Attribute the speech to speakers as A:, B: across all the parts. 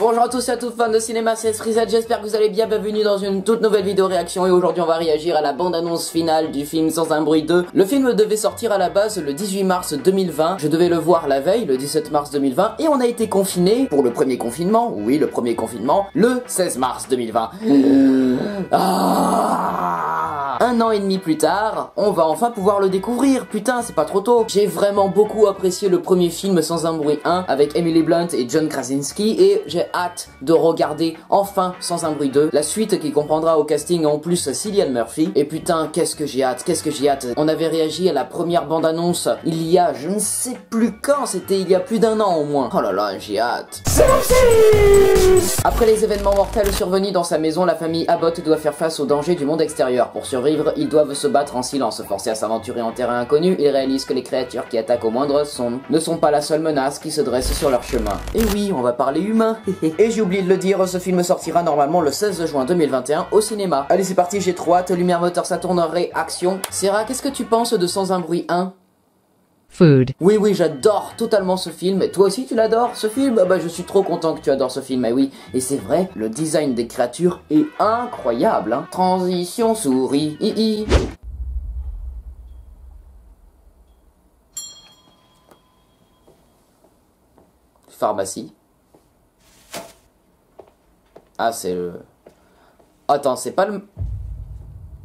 A: Bonjour à tous et à toutes fans de cinéma, c'est Frizat, j'espère que vous allez bien, bienvenue dans une toute nouvelle vidéo réaction et aujourd'hui on va réagir à la bande-annonce finale du film Sans un bruit 2. Le film devait sortir à la base le 18 mars 2020, je devais le voir la veille, le 17 mars 2020 et on a été confiné pour le premier confinement, oui le premier confinement, le 16 mars 2020. Un an et demi plus tard, on va enfin pouvoir le découvrir, putain c'est pas trop tôt. J'ai vraiment beaucoup apprécié le premier film Sans un bruit 1 avec Emily Blunt et John Krasinski et j'ai hâte de regarder enfin Sans un bruit 2, la suite qui comprendra au casting en plus Cillian Murphy. Et putain qu'est-ce que j'ai hâte, On avait réagi à la première bande-annonce il y a je ne sais plus quand, c'était il y a plus d'un an au moins. Oh là là, j'ai hâte. C'est parti. Après les événements mortels survenus dans sa maison, la famille Abbott doit faire face aux dangers du monde extérieur. Pour survivre, ils doivent se battre en silence. Forcés à s'aventurer en terrain inconnu, ils réalisent que les créatures qui attaquent au moindre son ne sont pas la seule menace qui se dresse sur leur chemin. Et oui, on va parler humain. Et j'ai oublié de le dire, ce film sortira normalement le 16 juin 2021 au cinéma. Allez c'est parti, j'ai trop hâte, lumière, moteur, ça tourne, réaction. Sarah, qu'est-ce que tu penses de Sans un bruit 1?
B: Food.
A: Oui, j'adore totalement ce film. Et toi aussi, tu l'adores, ce film? Bah, je suis trop content que tu adores ce film, oui. Et c'est vrai, le design des créatures est incroyable, hein. Transition souris, Pharmacie. Ah, c'est le... Attends, c'est pas le...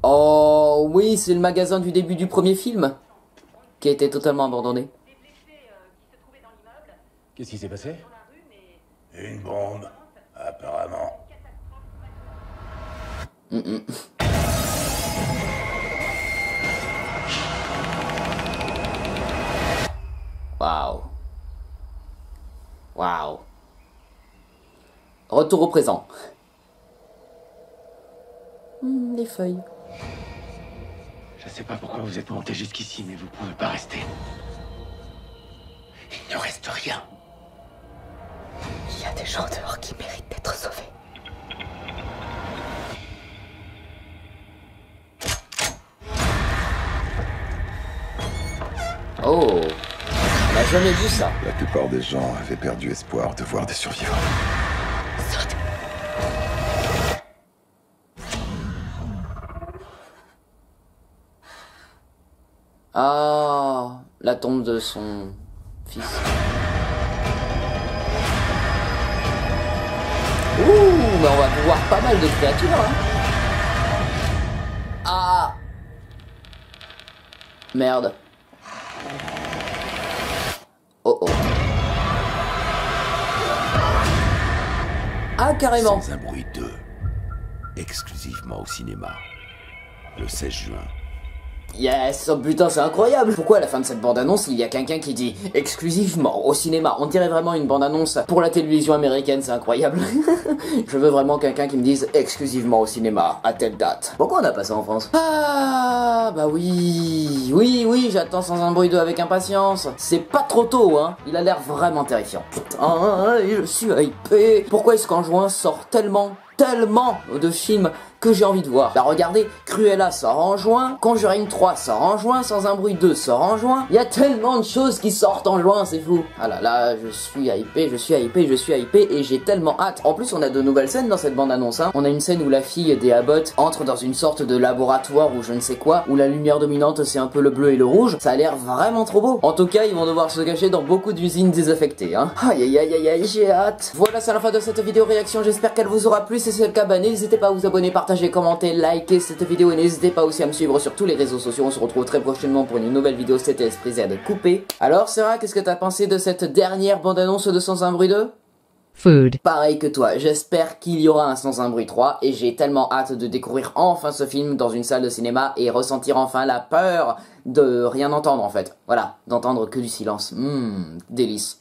A: Oh, oui, c'est le magasin du début du premier film. Qui a été totalement abandonné.
C: Qu'est-ce qui s'est passé? Une bombe, apparemment.
A: Waouh. Retour au présent. Les feuilles.
C: Je sais pas pourquoi vous êtes monté jusqu'ici, mais vous pouvez pas rester. Il ne reste rien.
B: Il y a des gens dehors qui méritent d'être sauvés.
A: Oh, on n'a jamais vu ça.
D: La plupart des gens avaient perdu espoir de voir des survivants.
B: Saute.
A: Ah, la tombe de son fils. Ouh, mais on va voir pas mal de créatures, hein. Ah. Merde. Oh. Ah, carrément.
E: Sans un bruit 2, exclusivement au cinéma, le 16 juin.
A: Yes, oh putain c'est incroyable. Pourquoi à la fin de cette bande-annonce il y a quelqu'un qui dit exclusivement au cinéma? On dirait vraiment une bande-annonce pour la télévision américaine, c'est incroyable. Je veux vraiment quelqu'un qui me dise exclusivement au cinéma à telle date. Pourquoi on n'a pas ça en France? Ah bah oui, j'attends Sans un bruit 2 avec impatience. C'est pas trop tôt hein, il a l'air vraiment terrifiant. Putain, je suis hypé. Pourquoi est-ce qu'en juin sort tellement de films que j'ai envie de voir? Bah regardez, Cruella sort en juin, Conjuring 3 sort en juin, Sans un bruit 2 sort en juin. Il y a tellement de choses qui sortent en juin, c'est fou. Ah là là, je suis hypé et j'ai tellement hâte. En plus on a de nouvelles scènes dans cette bande annonce hein. On a une scène où la fille des Abbott entre dans une sorte de laboratoire ou je ne sais quoi, où la lumière dominante c'est un peu le bleu et le rouge. Ça a l'air vraiment trop beau. En tout cas ils vont devoir se cacher dans beaucoup d'usines désaffectées hein. Aïe, j'ai hâte. Voilà, c'est la fin de cette vidéo réaction, j'espère qu'elle vous aura plu. Si c'est le cas, bah n'hésitez pas à vous abonner, partager, commenter, liker cette vidéo et n'hésitez pas aussi à me suivre sur tous les réseaux sociaux. On se retrouve très prochainement pour une nouvelle vidéo. C'était Frizat coupé. Alors Sarah, qu'est-ce que t'as pensé de cette dernière bande-annonce de Sans un bruit 2?
B: Food.
A: Pareil que toi, j'espère qu'il y aura un Sans un bruit 3 et j'ai tellement hâte de découvrir enfin ce film dans une salle de cinéma et ressentir enfin la peur de rien entendre en fait. Voilà, d'entendre que du silence. Délice.